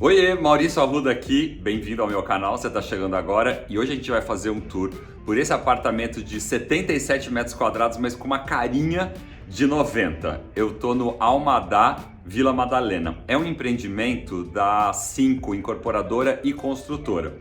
Oiê, Maurício Arruda aqui, bem-vindo ao meu canal, você está chegando agora e hoje a gente vai fazer um tour por esse apartamento de 77 metros quadrados, mas com uma carinha de 90. Eu tô no Almadá, Vila Madalena. É um empreendimento da Cinco, incorporadora e construtora.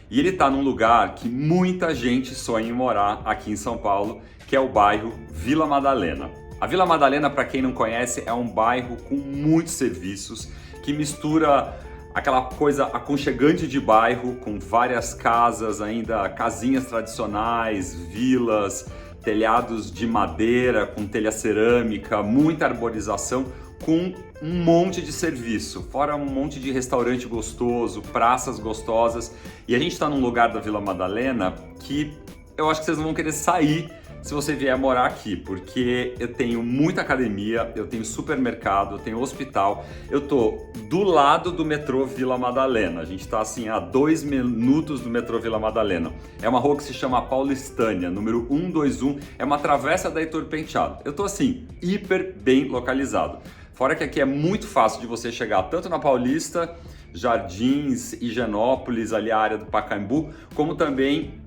E ele está num lugar que muita gente sonha em morar aqui em São Paulo, que é o bairro Vila Madalena. A Vila Madalena, para quem não conhece, é um bairro com muitos serviços, que mistura aquela coisa aconchegante de bairro, com várias casas ainda, casinhas tradicionais, vilas, telhados de madeira, com telha cerâmica, muita arborização, com um monte de serviço, fora um monte de restaurante gostoso, praças gostosas. E a gente está num lugar da Vila Madalena que eu acho que vocês não vão querer sair se você vier morar aqui, porque eu tenho muita academia, eu tenho supermercado, eu tenho hospital, eu tô do lado do metrô Vila Madalena, a gente tá assim a 2 minutos do metrô Vila Madalena. É uma rua que se chama Paulistânia, número 121, é uma travessa da Heitor Penteado. Eu tô assim, hiper bem localizado. Fora que aqui é muito fácil de você chegar tanto na Paulista, Jardins, Higienópolis, ali a área do Pacaembu, como também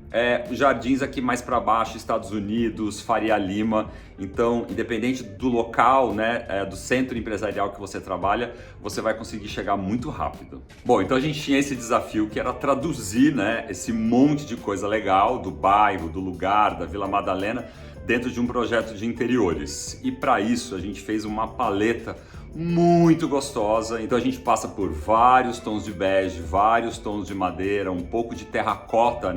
Jardins aqui mais para baixo, Estados Unidos, Faria Lima. Então, independente do local, do centro empresarial que você trabalha, você vai conseguir chegar muito rápido. Bom, então a gente tinha esse desafio que era traduzir, esse monte de coisa legal do bairro, do lugar, da Vila Madalena, dentro de um projeto de interiores. E para isso a gente fez uma paleta muito gostosa, então a gente passa por vários tons de bege, vários tons de madeira, um pouco de terracota,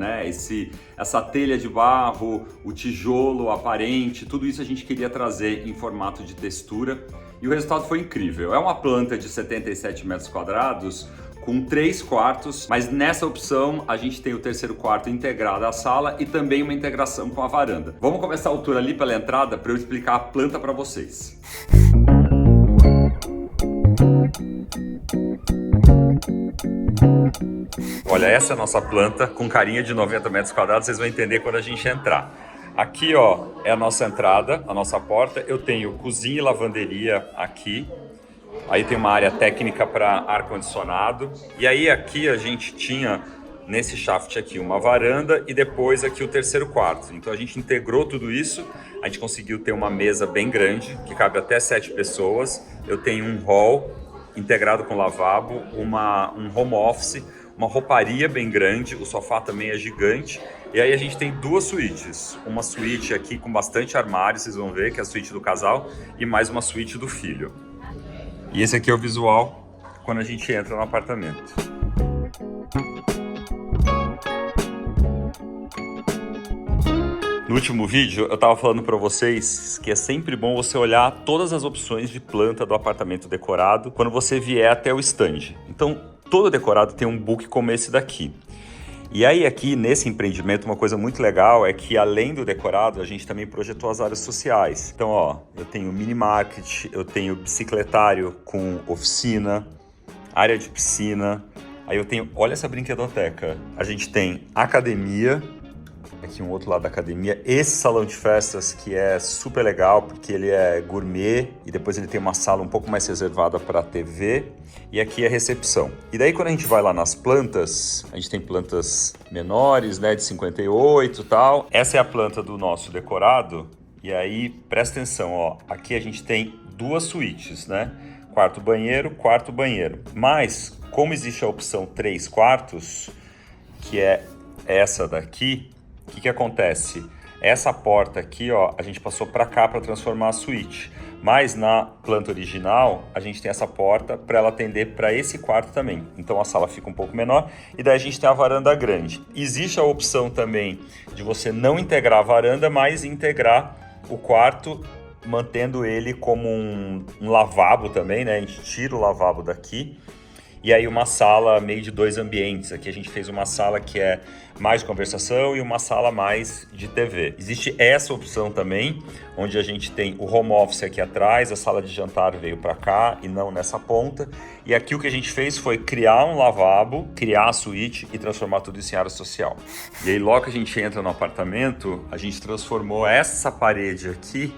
essa telha de barro, o tijolo aparente, tudo isso a gente queria trazer em formato de textura e o resultado foi incrível. É uma planta de 77 metros quadrados com 3 quartos, mas nessa opção a gente tem o terceiro quarto integrado à sala e também uma integração com a varanda. Vamos começar o tour ali pela entrada para eu explicar a planta para vocês. Olha, essa é a nossa planta com carinha de 90 metros quadrados, vocês vão entender quando a gente entrar. Aqui, ó, é a nossa entrada, a nossa porta. Eu tenho cozinha e lavanderia aqui. Aí tem uma área técnica para ar-condicionado. E aí aqui a gente tinha, nesse shaft aqui, uma varanda e depois aqui o terceiro quarto. Então a gente integrou tudo isso, a gente conseguiu ter uma mesa bem grande, que cabe até 7 pessoas. Eu tenho um hall integrado com lavabo, um home office, uma rouparia bem grande, o sofá também é gigante. E aí a gente tem 2 suítes, uma suíte aqui com bastante armário, vocês vão ver que é a suíte do casal, e mais uma suíte do filho. E esse aqui é o visual quando a gente entra no apartamento. No último vídeo eu estava falando para vocês que é sempre bom você olhar todas as opções de planta do apartamento decorado quando você vier até o stand. Então todo decorado tem um book como esse daqui. E aí aqui nesse empreendimento uma coisa muito legal é que além do decorado a gente também projetou as áreas sociais. Então ó, eu tenho mini market, eu tenho bicicletário com oficina, área de piscina, aí eu tenho, olha essa brinquedoteca, a gente tem academia, aqui um outro lado da academia, esse salão de festas que é super legal porque ele é gourmet e depois ele tem uma sala um pouco mais reservada para TV e aqui é a recepção. E daí quando a gente vai lá nas plantas, a gente tem plantas menores, de 58 e tal. Essa é a planta do nosso decorado e aí presta atenção, ó, aqui a gente tem 2 suítes, quarto banheiro, mas como existe a opção 3 quartos, que é essa daqui, o que acontece? Essa porta aqui, ó, a gente passou para cá para transformar a suíte. Mas na planta original, a gente tem essa porta para ela atender para esse quarto também. Então a sala fica um pouco menor e daí a gente tem a varanda grande. Existe a opção também de você não integrar a varanda, mas integrar o quarto, mantendo ele como um lavabo também, A gente tira o lavabo daqui. E aí uma sala meio de 2 ambientes. Aqui a gente fez uma sala que é mais de conversação e uma sala mais de TV. Existe essa opção também, onde a gente tem o home office aqui atrás, a sala de jantar veio para cá e não nessa ponta. E aqui o que a gente fez foi criar um lavabo, criar a suíte e transformar tudo isso em área social. E aí logo que a gente entra no apartamento, a gente transformou essa parede aqui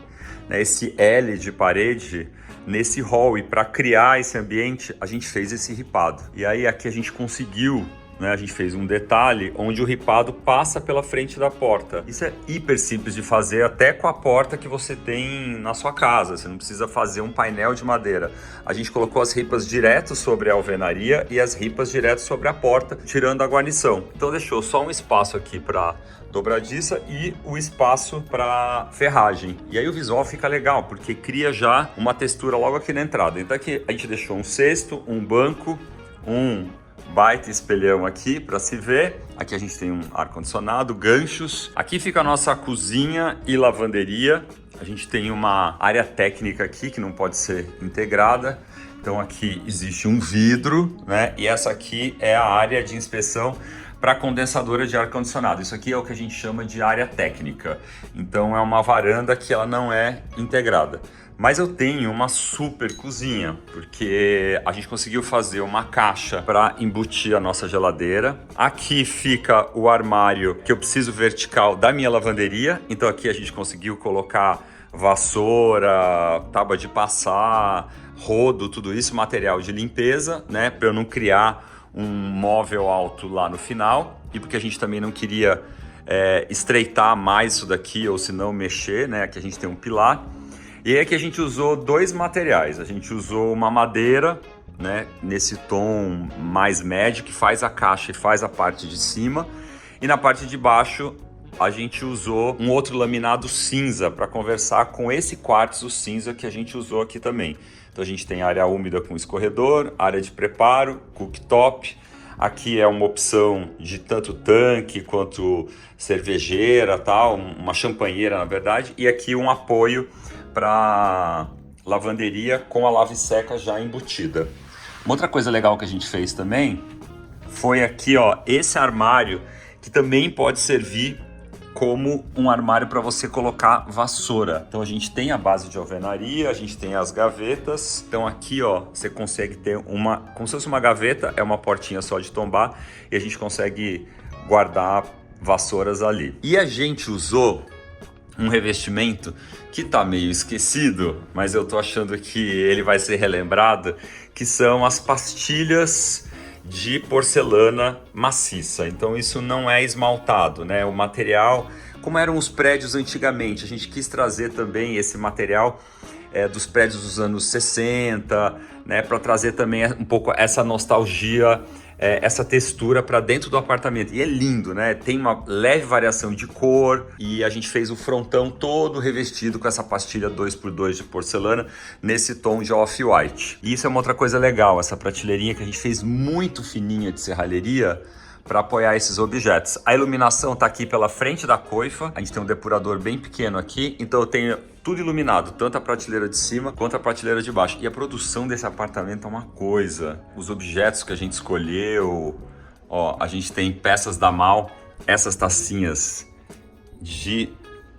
né, esse L de parede nesse hall, e para criar esse ambiente a gente fez esse ripado. E aí aqui a gente conseguiu, né, a gente fez um detalhe onde o ripado passa pela frente da porta. Isso é hiper simples de fazer, até com a porta que você tem na sua casa. Você não precisa fazer um painel de madeira. A gente colocou as ripas direto sobre a alvenaria e as ripas direto sobre a porta, tirando a guarnição. Então deixou só um espaço aqui para dobradiça e o espaço para ferragem. E aí o visual fica legal, porque cria já uma textura logo aqui na entrada. Então aqui a gente deixou um cesto, um banco, um baita espelhão aqui para se ver. Aqui a gente tem um ar-condicionado, ganchos. Aqui fica a nossa cozinha e lavanderia. A gente tem uma área técnica aqui que não pode ser integrada. Então aqui existe um vidro, né? E essa aqui é a área de inspeção para condensadora de ar-condicionado. Isso aqui é o que a gente chama de área técnica. Então é uma varanda que ela não é integrada. Mas eu tenho uma super cozinha, porque a gente conseguiu fazer uma caixa para embutir a nossa geladeira. Aqui fica o armário que eu preciso vertical da minha lavanderia. Então aqui a gente conseguiu colocar vassoura, tábua de passar, rodo, tudo isso, material de limpeza, né? Para eu não criar um móvel alto lá no final, e porque a gente também não queria estreitar mais isso daqui, ou se não mexer, né? Aqui a gente tem um pilar. E aí aqui a gente usou dois materiais. A gente usou uma madeira, né, nesse tom mais médio, que faz a caixa e faz a parte de cima. E na parte de baixo a gente usou um outro laminado cinza para conversar com esse quartzo cinza que a gente usou aqui também. Então a gente tem área úmida com escorredor, área de preparo, cooktop. Aqui é uma opção de tanto tanque quanto cervejeira, tal, uma champanheira na verdade. E aqui um apoio para lavanderia com a lave seca já embutida. Uma outra coisa legal que a gente fez também foi aqui, ó, esse armário que também pode servir como um armário para você colocar vassoura. Então a gente tem a base de alvenaria, a gente tem as gavetas. Então aqui, ó, você consegue ter uma, como se fosse uma gaveta, é uma portinha só de tombar, e a gente consegue guardar vassouras ali. E a gente usou um revestimento que tá meio esquecido, mas eu tô achando que ele vai ser relembrado, que são as pastilhas de porcelana maciça. Então isso não é esmaltado, né? O material, como eram os prédios antigamente, a gente quis trazer também esse material dos prédios dos anos 60, né? Para trazer também um pouco essa nostalgia, essa textura para dentro do apartamento. E é lindo, né? Tem uma leve variação de cor, e a gente fez o frontão todo revestido com essa pastilha 2x2 de porcelana nesse tom de off-white. E isso é uma outra coisa legal, essa prateleirinha que a gente fez muito fininha de serralheria para apoiar esses objetos. A iluminação está aqui pela frente da coifa. A gente tem um depurador bem pequeno aqui, então eu tenho tudo iluminado, tanto a prateleira de cima quanto a prateleira de baixo. E a produção desse apartamento é uma coisa. Os objetos que a gente escolheu, ó, a gente tem peças da Mal, essas tacinhas de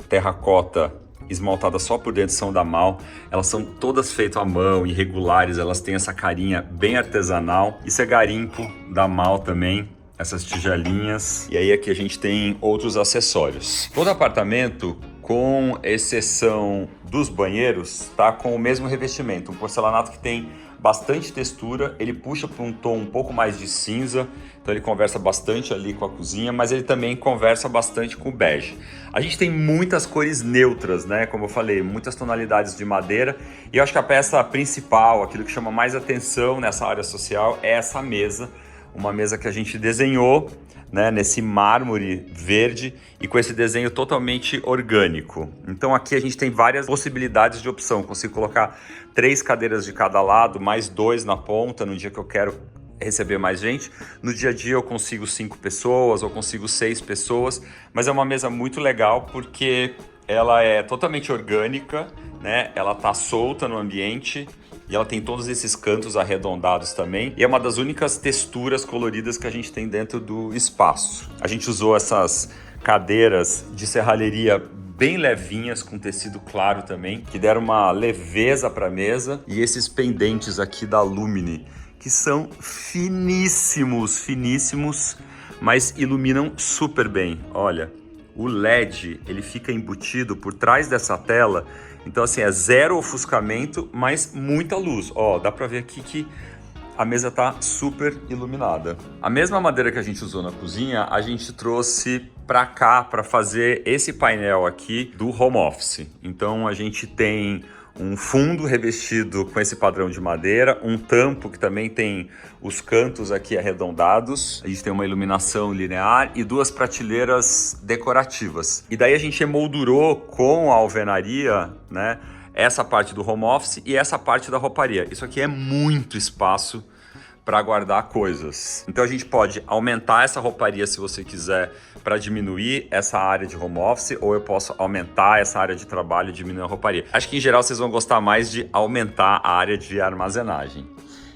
terracota esmaltadas só por dentro são da Mal. Elas são todas feitas à mão, irregulares, elas têm essa carinha bem artesanal. Isso é garimpo da Mal também, essas tigelinhas. E aí aqui a gente tem outros acessórios. Todo apartamento, com exceção dos banheiros, tá com o mesmo revestimento, um porcelanato que tem bastante textura, ele puxa para um tom um pouco mais de cinza, então ele conversa bastante ali com a cozinha, mas ele também conversa bastante com o bege. A gente tem muitas cores neutras, né? Como eu falei, muitas tonalidades de madeira, e eu acho que a peça principal, aquilo que chama mais atenção nessa área social, é essa mesa, uma mesa que a gente desenhou, né, nesse mármore verde e com esse desenho totalmente orgânico. Então aqui a gente tem várias possibilidades de opção. Consigo colocar 3 cadeiras de cada lado, mais 2 na ponta, no dia que eu quero receber mais gente. No dia a dia eu consigo 5 pessoas ou consigo 6 pessoas, mas é uma mesa muito legal porque ela é totalmente orgânica, né? Ela tá solta no ambiente, e ela tem todos esses cantos arredondados também. E é uma das únicas texturas coloridas que a gente tem dentro do espaço. A gente usou essas cadeiras de serralheria bem levinhas, com tecido claro também, que deram uma leveza para a mesa. E esses pendentes aqui da Lumine, que são finíssimos, finíssimos, mas iluminam super bem. Olha, o LED, ele fica embutido por trás dessa tela, então assim, é zero ofuscamento, mas muita luz. Ó, dá pra ver aqui que a mesa tá super iluminada. A mesma madeira que a gente usou na cozinha, a gente trouxe pra cá para fazer esse painel aqui do home office. Então a gente tem um fundo revestido com esse padrão de madeira, um tampo que também tem os cantos aqui arredondados, a gente tem uma iluminação linear e duas prateleiras decorativas. E daí a gente emoldurou com a alvenaria, né, essa parte do home office e essa parte da rouparia. Isso aqui é muito espaço para guardar coisas. Então a gente pode aumentar essa rouparia se você quiser para diminuir essa área de home office, ou eu posso aumentar essa área de trabalho e diminuir a rouparia. Acho que em geral vocês vão gostar mais de aumentar a área de armazenagem.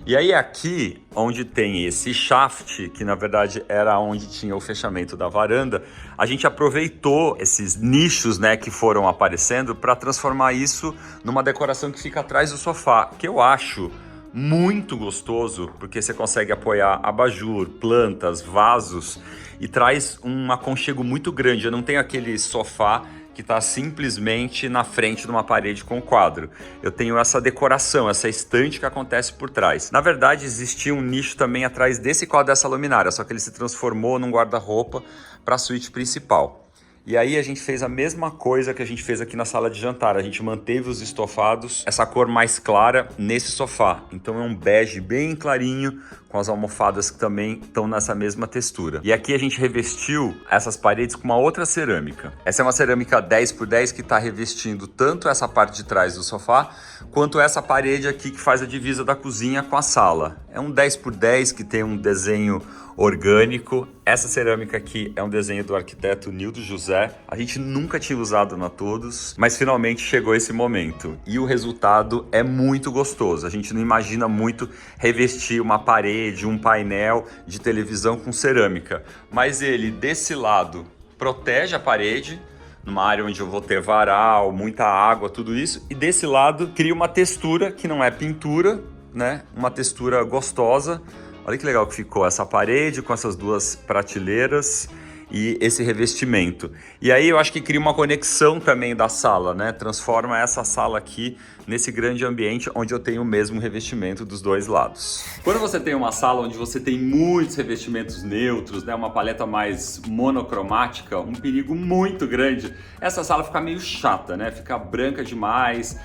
E aí aqui, onde tem esse shaft, que na verdade era onde tinha o fechamento da varanda, a gente aproveitou esses nichos, né, que foram aparecendo para transformar isso numa decoração que fica atrás do sofá, que eu acho muito gostoso, porque você consegue apoiar abajur, plantas, vasos e traz um aconchego muito grande. Eu não tenho aquele sofá que está simplesmente na frente de uma parede com quadro. Eu tenho essa decoração, essa estante que acontece por trás. Na verdade, existia um nicho também atrás desse quadro dessa luminária, só que ele se transformou num guarda-roupa para a suíte principal. E aí a gente fez a mesma coisa que a gente fez aqui na sala de jantar. A gente manteve os estofados, essa cor mais clara nesse sofá. Então é um bege bem clarinho, com as almofadas que também estão nessa mesma textura. E aqui a gente revestiu essas paredes com uma outra cerâmica. Essa é uma cerâmica 10x10 que está revestindo tanto essa parte de trás do sofá, quanto essa parede aqui que faz a divisa da cozinha com a sala. É um 10x10 que tem um desenho orgânico. Essa cerâmica aqui é um desenho do arquiteto Nildo José. A gente nunca tinha usado na Todos, mas finalmente chegou esse momento. E o resultado é muito gostoso. A gente não imagina muito revestir uma parede, um painel de televisão com cerâmica. Mas ele, desse lado, protege a parede, numa área onde eu vou ter varal, muita água, tudo isso. E desse lado, cria uma textura que não é pintura, né? Uma textura gostosa. Olha que legal que ficou essa parede com essas duas prateleiras e esse revestimento. E aí eu acho que cria uma conexão também da sala, né? Transforma essa sala aqui nesse grande ambiente onde eu tenho o mesmo revestimento dos dois lados. Quando você tem uma sala onde você tem muitos revestimentos neutros, né? Uma paleta mais monocromática, um perigo muito grande. Essa sala fica meio chata, né? Fica branca demais,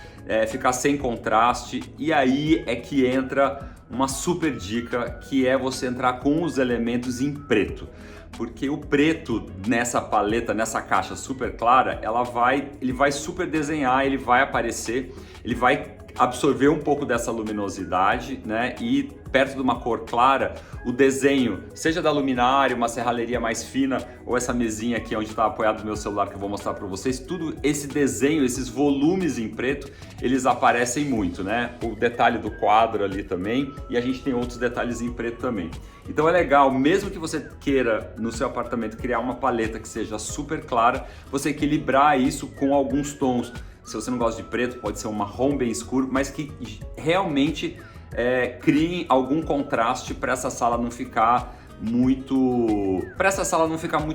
ficar sem contraste. E aí é que entra uma super dica, que é você entrar com os elementos em preto. Porque o preto nessa paleta, nessa caixa super clara, ele vai super desenhar, ele vai aparecer, ele vai absorver um pouco dessa luminosidade, né? E perto de uma cor clara, o desenho, seja da luminária, uma serralheria mais fina, ou essa mesinha aqui onde está apoiado o meu celular que eu vou mostrar para vocês, tudo esse desenho, esses volumes em preto, eles aparecem muito, né? O detalhe do quadro ali também, e a gente tem outros detalhes em preto também. Então é legal, mesmo que você queira no seu apartamento criar uma paleta que seja super clara, você equilibrar isso com alguns tons. Se você não gosta de preto, pode ser um marrom bem escuro, mas que realmente criem algum contraste para essa sala não ficar muito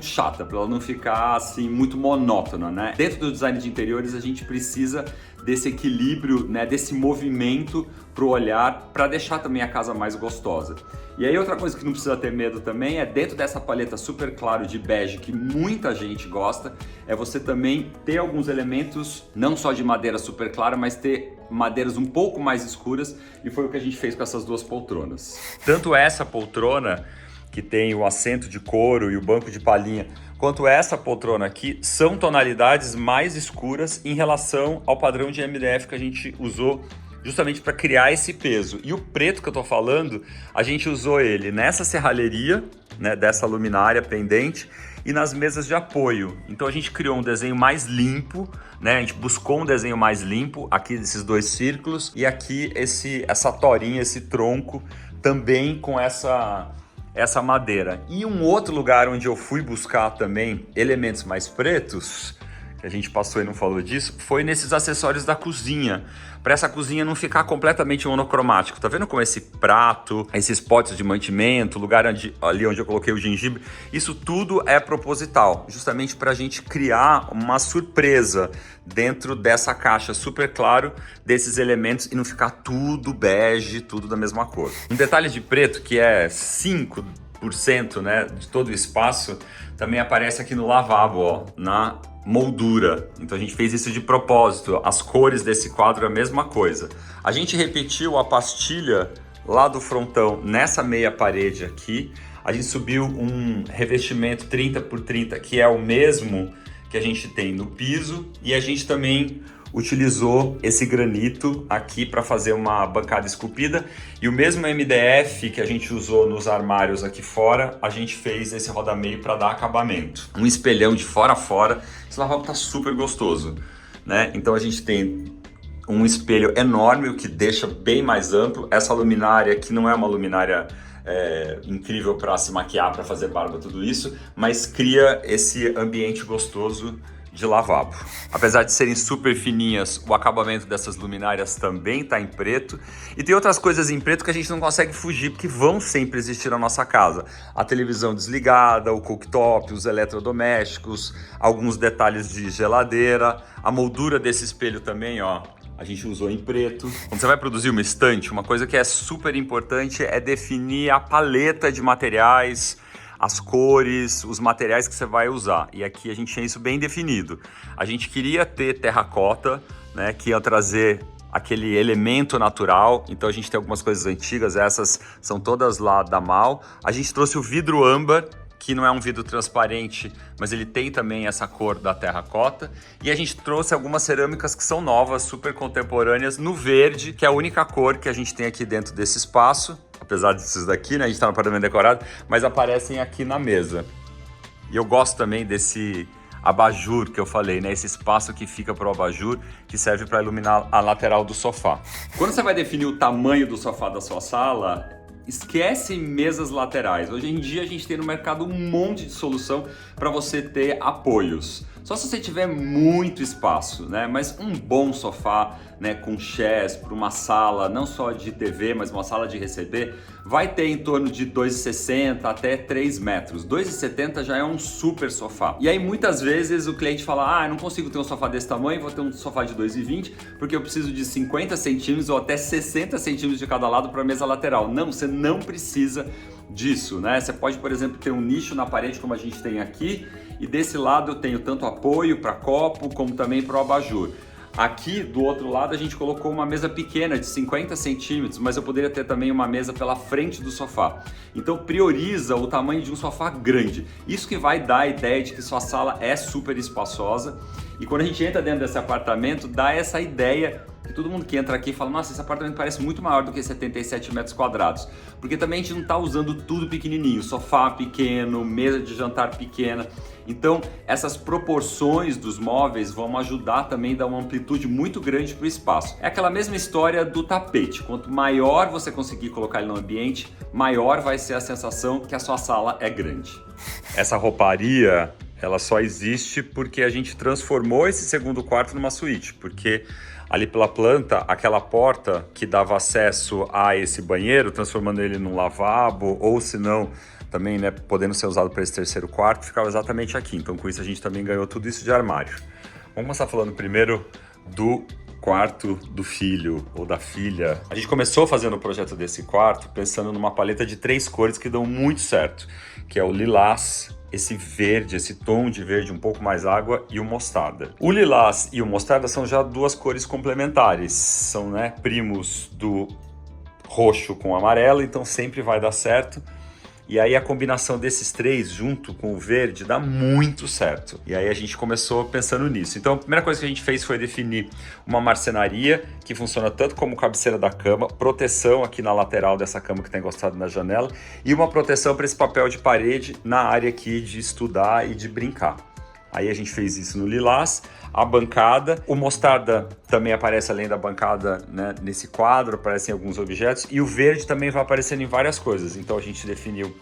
chata, para ela não ficar assim muito monótona, né? Dentro do design de interiores a gente precisa desse equilíbrio, né, desse movimento pro olhar, para deixar também a casa mais gostosa. E aí outra coisa que não precisa ter medo também é, dentro dessa paleta super claro de bege que muita gente gosta, é você também ter alguns elementos não só de madeira super clara, mas ter madeiras um pouco mais escuras, e foi o que a gente fez com essas duas poltronas. Tanto essa poltrona, que tem o assento de couro e o banco de palhinha, quanto essa poltrona aqui, são tonalidades mais escuras em relação ao padrão de MDF que a gente usou justamente para criar esse peso. E o preto que eu tô falando, a gente usou ele nessa serralheria, né, dessa luminária pendente, e nas mesas de apoio. Então a gente criou um desenho mais limpo, né? A gente buscou um desenho mais limpo aqui desses dois círculos, e aqui essa torinha, esse tronco, também com essa madeira. E um outro lugar onde eu fui buscar também elementos mais pretos, que a gente passou e não falou disso, foi nesses acessórios da cozinha, para essa cozinha não ficar completamente monocromático. Tá vendo como esse prato, esses potes de mantimento, o lugar ali onde eu coloquei o gengibre, isso tudo é proposital, justamente para a gente criar uma surpresa dentro dessa caixa super claro desses elementos e não ficar tudo bege, tudo da mesma cor. Um detalhe de preto que é 5%, né, de todo o espaço, também aparece aqui no lavabo, ó, na moldura. Então a gente fez isso de propósito. As cores desse quadro é a mesma coisa. A gente repetiu a pastilha lá do frontão nessa meia parede aqui. A gente subiu um revestimento 30 por 30, que é o mesmo que a gente tem no piso, e a gente também utilizou esse granito aqui para fazer uma bancada esculpida, e o mesmo MDF que a gente usou nos armários aqui fora, a gente fez esse rodameio para dar acabamento. Um espelhão de fora a fora. Esse lavabo tá super gostoso, né? Então a gente tem um espelho enorme, o que deixa bem mais amplo. Essa luminária aqui não é uma luminária incrível para se maquiar, para fazer barba, tudo isso, mas cria esse ambiente gostoso de lavabo. Apesar de serem super fininhas, o acabamento dessas luminárias também está em preto. E tem outras coisas em preto que a gente não consegue fugir, porque vão sempre existir na nossa casa. A televisão desligada, o cooktop, os eletrodomésticos, alguns detalhes de geladeira, a moldura desse espelho também, ó. A gente usou em preto. Quando você vai produzir uma estante, uma coisa que é super importante é definir a paleta de materiais, as cores, os materiais que você vai usar. E aqui a gente tinha isso bem definido. A gente queria ter terracota, né, que ia trazer aquele elemento natural. Então a gente tem algumas coisas antigas, essas são todas lá da Mal. A gente trouxe o vidro âmbar, que não é um vidro transparente, mas ele tem também essa cor da terracota. E a gente trouxe algumas cerâmicas que são novas, super contemporâneas, no verde, que é a única cor que a gente tem aqui dentro desse espaço. Apesar disso daqui, né, a gente tá no apartamento decorado, mas aparecem aqui na mesa. E eu gosto também desse abajur que eu falei, né, esse espaço que fica para o abajur, que serve para iluminar a lateral do sofá. Quando você vai definir o tamanho do sofá da sua sala, esquece mesas laterais. Hoje em dia a gente tem no mercado um monte de solução para você ter apoios. Só se você tiver muito espaço, né? Mas um bom sofá, né, com chairs para uma sala, não só de TV, mas uma sala de receber, vai ter em torno de 2,60 até 3 metros. 2,70 já é um super sofá. E aí muitas vezes o cliente fala, eu não consigo ter um sofá desse tamanho, vou ter um sofá de 2,20 porque eu preciso de 50 centímetros ou até 60 centímetros de cada lado para a mesa lateral. Não, você não precisa disso, né? Você pode, por exemplo, ter um nicho na parede como a gente tem aqui, e desse lado eu tenho tanto apoio para copo como também para o abajur. Aqui do outro lado a gente colocou uma mesa pequena de 50 centímetros, mas eu poderia ter também uma mesa pela frente do sofá. Então prioriza o tamanho de um sofá grande. Isso que vai dar a ideia de que sua sala é super espaçosa. E quando a gente entra dentro desse apartamento, dá essa ideia que todo mundo que entra aqui fala, nossa, esse apartamento parece muito maior do que 77 metros quadrados. Porque também a gente não está usando tudo pequenininho, sofá pequeno, mesa de jantar pequena. Então, essas proporções dos móveis vão ajudar também a dar uma amplitude muito grande para o espaço. É aquela mesma história do tapete. Quanto maior você conseguir colocar ele no ambiente, maior vai ser a sensação que a sua sala é grande. Essa rouparia, ela só existe porque a gente transformou esse segundo quarto numa suíte, porque ali pela planta, aquela porta que dava acesso a esse banheiro, transformando ele num lavabo, ou se não, também, né, podendo ser usado para esse terceiro quarto, ficava exatamente aqui. Então com isso a gente também ganhou tudo isso de armário. Vamos começar falando primeiro do quarto do filho ou da filha. A gente começou fazendo o projeto desse quarto pensando numa paleta de 3 cores que dão muito certo, que é o lilás, esse verde, esse tom de verde um pouco mais água e o mostarda. O lilás e o mostarda são já 2 cores complementares, são, né, primos do roxo com amarelo, então sempre vai dar certo. E aí a combinação desses 3 junto com o verde dá muito certo. E aí a gente começou pensando nisso. Então a primeira coisa que a gente fez foi definir uma marcenaria que funciona tanto como cabeceira da cama, proteção aqui na lateral dessa cama que está encostada na janela e uma proteção para esse papel de parede na área aqui de estudar e de brincar. Aí a gente fez isso no lilás, a bancada, o mostarda também aparece além da bancada, né, nesse quadro, aparecem alguns objetos, e o verde também vai aparecendo em várias coisas. Então a gente definiu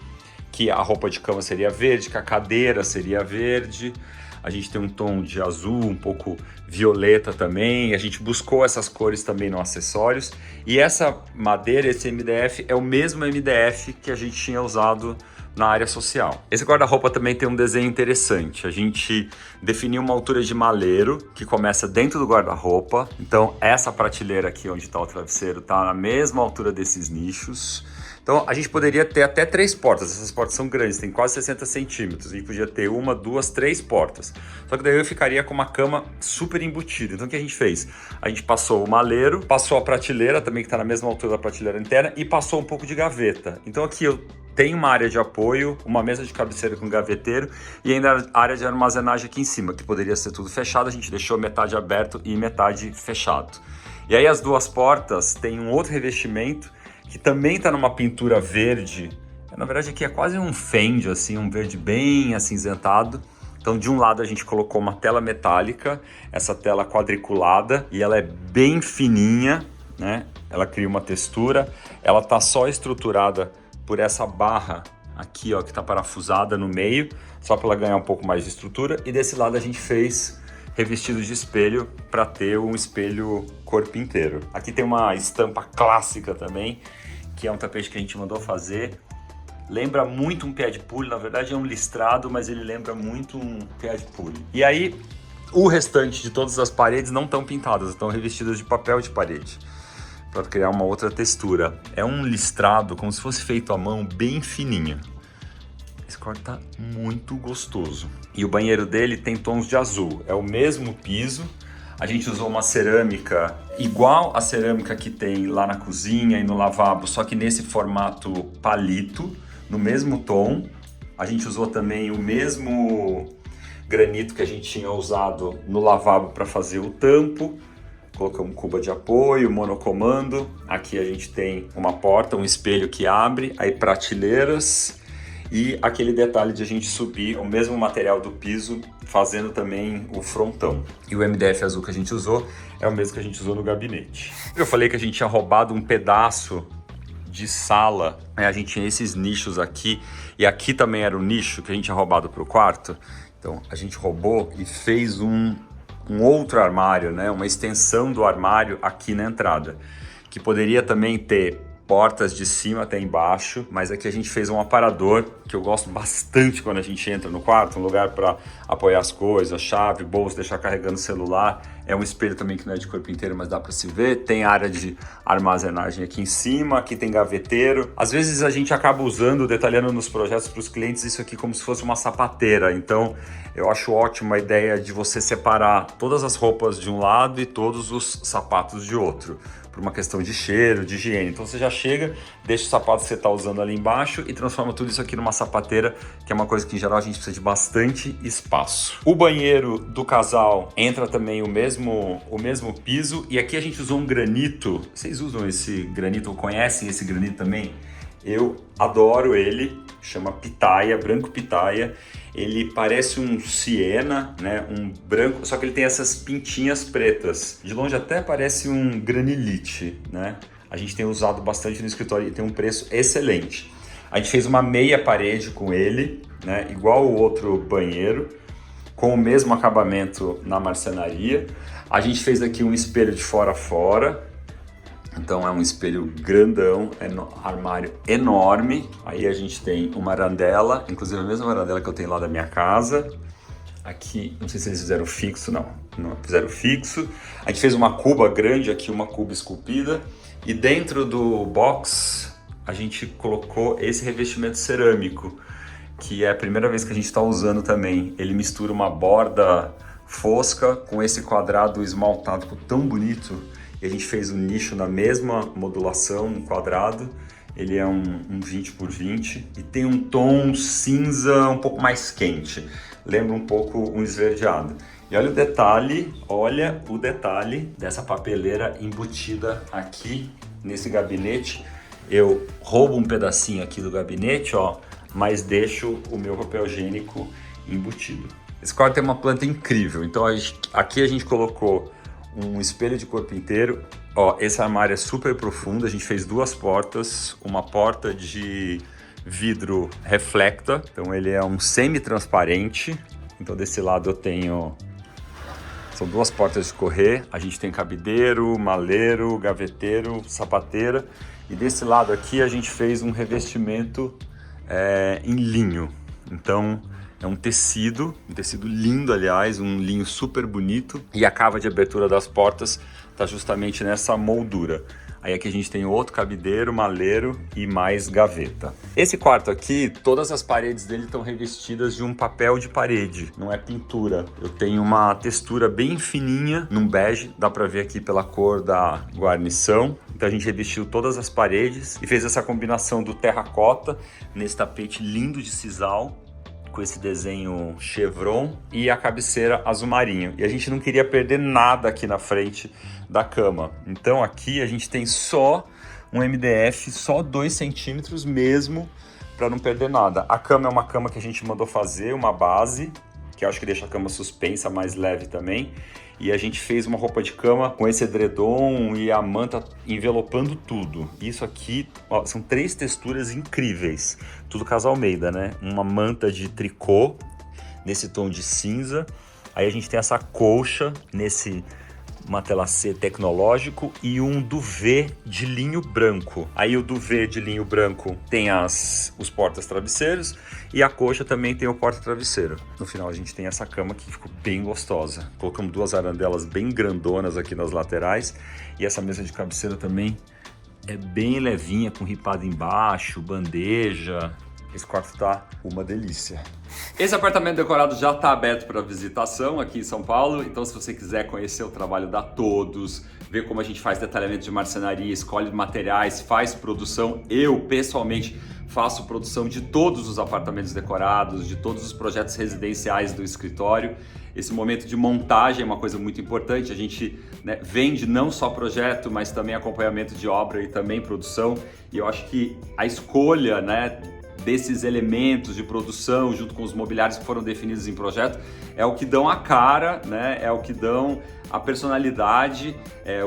que a roupa de cama seria verde, que a cadeira seria verde. A gente tem um tom de azul, um pouco violeta também. A gente buscou essas cores também no acessórios. E essa madeira, esse MDF, é o mesmo MDF que a gente tinha usado na área social. Esse guarda-roupa também tem um desenho interessante. A gente definiu uma altura de maleiro que começa dentro do guarda-roupa. Então essa prateleira aqui onde está o travesseiro está na mesma altura desses nichos. Então a gente poderia ter até 3 portas. Essas portas são grandes, tem quase 60 centímetros. A gente podia ter 1, 2, 3 portas. Só que daí eu ficaria com uma cama super embutida. Então o que a gente fez? A gente passou o maleiro, passou a prateleira também que está na mesma altura da prateleira interna e passou um pouco de gaveta. Então aqui eu tem uma área de apoio, uma mesa de cabeceira com gaveteiro e ainda a área de armazenagem aqui em cima, que poderia ser tudo fechado, a gente deixou metade aberto e metade fechado. E aí as 2 portas têm um outro revestimento que também está numa pintura verde. Na verdade aqui é quase um fende, assim, um verde bem acinzentado. Então de um lado a gente colocou uma tela metálica, essa tela quadriculada, e ela é bem fininha, né? Ela cria uma textura, ela está só estruturada por essa barra aqui, ó, que está parafusada no meio, só para ela ganhar um pouco mais de estrutura. E desse lado a gente fez revestidos de espelho para ter um espelho corpo inteiro. Aqui tem uma estampa clássica também, que é um tapete que a gente mandou fazer. Lembra muito um pé de pule, na verdade é um listrado, mas ele lembra muito um pé de pule. E aí o restante de todas as paredes não estão pintadas, estão revestidas de papel de parede, para criar uma outra textura. É um listrado como se fosse feito à mão, bem fininho. Esse corte tá muito gostoso. E o banheiro dele tem tons de azul, é o mesmo piso. A gente usou uma cerâmica igual a cerâmica que tem lá na cozinha e no lavabo, só que nesse formato palito, no mesmo tom. A gente usou também o mesmo granito que a gente tinha usado no lavabo para fazer o tampo. Colocamos cuba de apoio, monocomando. Aqui a gente tem uma porta, um espelho que abre, aí prateleiras e aquele detalhe de a gente subir o mesmo material do piso, fazendo também o frontão. E o MDF azul que a gente usou é o mesmo que a gente usou no gabinete. Eu falei que a gente tinha roubado um pedaço de sala, né? A gente tinha esses nichos aqui e aqui também era o nicho que a gente tinha roubado para o quarto. Então a gente roubou e fez um outro armário, né? Uma extensão do armário aqui na entrada, que poderia também ter portas de cima até embaixo, mas aqui a gente fez um aparador, que eu gosto bastante quando a gente entra no quarto, um lugar para apoiar as coisas, chave, bolsa, deixar carregando o celular. É um espelho também que não é de corpo inteiro, mas dá para se ver. Tem área de armazenagem aqui em cima, aqui tem gaveteiro. Às vezes a gente acaba usando, detalhando nos projetos para os clientes, isso aqui como se fosse uma sapateira. Então eu acho ótima a ideia de você separar todas as roupas de um lado e todos os sapatos de outro, por uma questão de cheiro, de higiene. Então você já chega, deixa o sapato que você está usando ali embaixo e transforma tudo isso aqui numa sapateira, que é uma coisa que em geral a gente precisa de bastante espaço. O banheiro do casal entra também o mesmo piso, e aqui a gente usou um granito. Vocês usam esse granito ou conhecem esse granito também? Eu adoro ele, chama pitaia, branco pitaia. Ele parece um siena, né? Um branco, só que ele tem essas pintinhas pretas. De longe até parece um granilite, né? A gente tem usado bastante no escritório e tem um preço excelente. A gente fez uma meia parede com ele, né? Igual o outro banheiro, com o mesmo acabamento na marcenaria. A gente fez aqui um espelho de fora a fora. Então é um espelho grandão, é um armário enorme. Aí a gente tem uma arandela, inclusive a mesma arandela que eu tenho lá da minha casa. Aqui, não sei se eles fizeram fixo, não fizeram fixo. A gente fez uma cuba grande aqui, uma cuba esculpida. E dentro do box a gente colocou esse revestimento cerâmico, que é a primeira vez que a gente está usando também. Ele mistura uma borda fosca com esse quadrado esmaltado, ficou tão bonito. E a gente fez um nicho na mesma modulação, um quadrado. Ele é um 20 por 20 e tem um tom cinza um pouco mais quente. Lembra um pouco um esverdeado. E olha o detalhe dessa papeleira embutida aqui nesse gabinete. Eu roubo um pedacinho aqui do gabinete, ó, mas deixo o meu papel higiênico embutido. Esse quarto tem uma planta incrível. Então aqui a gente colocou um espelho de corpo inteiro. Ó, esse armário é super profundo, a gente fez 2 portas, uma porta de vidro reflecta, então ele é um semi-transparente. Então desse lado eu tenho... São duas portas de correr, a gente tem cabideiro, maleiro, gaveteiro, sapateira. E desse lado aqui a gente fez um revestimento em linho. Então é um tecido lindo, aliás, um linho super bonito. E a cava de abertura das portas está justamente nessa moldura. Aí aqui a gente tem outro cabideiro, maleiro e mais gaveta. Esse quarto aqui, todas as paredes dele estão revestidas de um papel de parede, não é pintura. Eu tenho uma textura bem fininha, num bege, dá pra ver aqui pela cor da guarnição. Então a gente revestiu todas as paredes e fez essa combinação do terracota nesse tapete lindo de sisal, com esse desenho chevron e a cabeceira azul marinho. E a gente não queria perder nada aqui na frente da cama. Então aqui a gente tem só um MDF, só 2 centímetros mesmo, para não perder nada. A cama é uma cama que a gente mandou fazer, uma base, que eu acho que deixa a cama suspensa, mais leve também. E a gente fez uma roupa de cama com esse edredom e a manta envelopando tudo. Isso aqui, ó, são 3 texturas incríveis. Tudo Casa Almeida, né? Uma manta de tricô, nesse tom de cinza. Aí a gente tem essa colcha, nesse matelacê tecnológico, e um duvet de linho branco. Aí o duvet de linho branco tem os portas-travesseiros e a colcha também tem o porta-travesseiro. No final a gente tem essa cama que ficou bem gostosa. Colocamos 2 arandelas bem grandonas aqui nas laterais e essa mesa de cabeceira também é bem levinha, com ripado embaixo, bandeja. Esse quarto tá uma delícia. Esse apartamento decorado já está aberto para visitação aqui em São Paulo, então se você quiser conhecer o trabalho da Todos, ver como a gente faz detalhamento de marcenaria, escolhe materiais, faz produção, eu pessoalmente faço produção de todos os apartamentos decorados, de todos os projetos residenciais do escritório. Esse momento de montagem é uma coisa muito importante, a gente vende não só projeto, mas também acompanhamento de obra e também produção, e eu acho que a escolha, desses elementos de produção, junto com os mobiliários que foram definidos em projeto, é o que dão a cara, é o que dão a personalidade,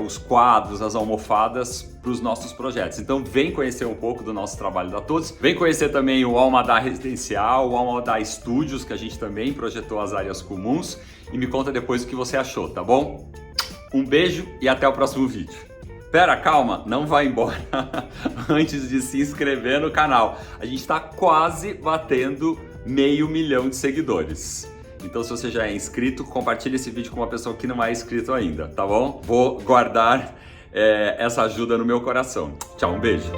os quadros, as almofadas para os nossos projetos. Então vem conhecer um pouco do nosso trabalho da Todos, vem conhecer também o Almadá Residencial, o Almadá Studios, que a gente também projetou as áreas comuns, e me conta depois o que você achou, tá bom? Um beijo e até o próximo vídeo. Pera, calma, não vai embora antes de se inscrever no canal. A gente está quase batendo 500 mil de seguidores. Então se você já é inscrito, compartilhe esse vídeo com uma pessoa que não é inscrito ainda, tá bom? Vou guardar essa ajuda no meu coração. Tchau, um beijo.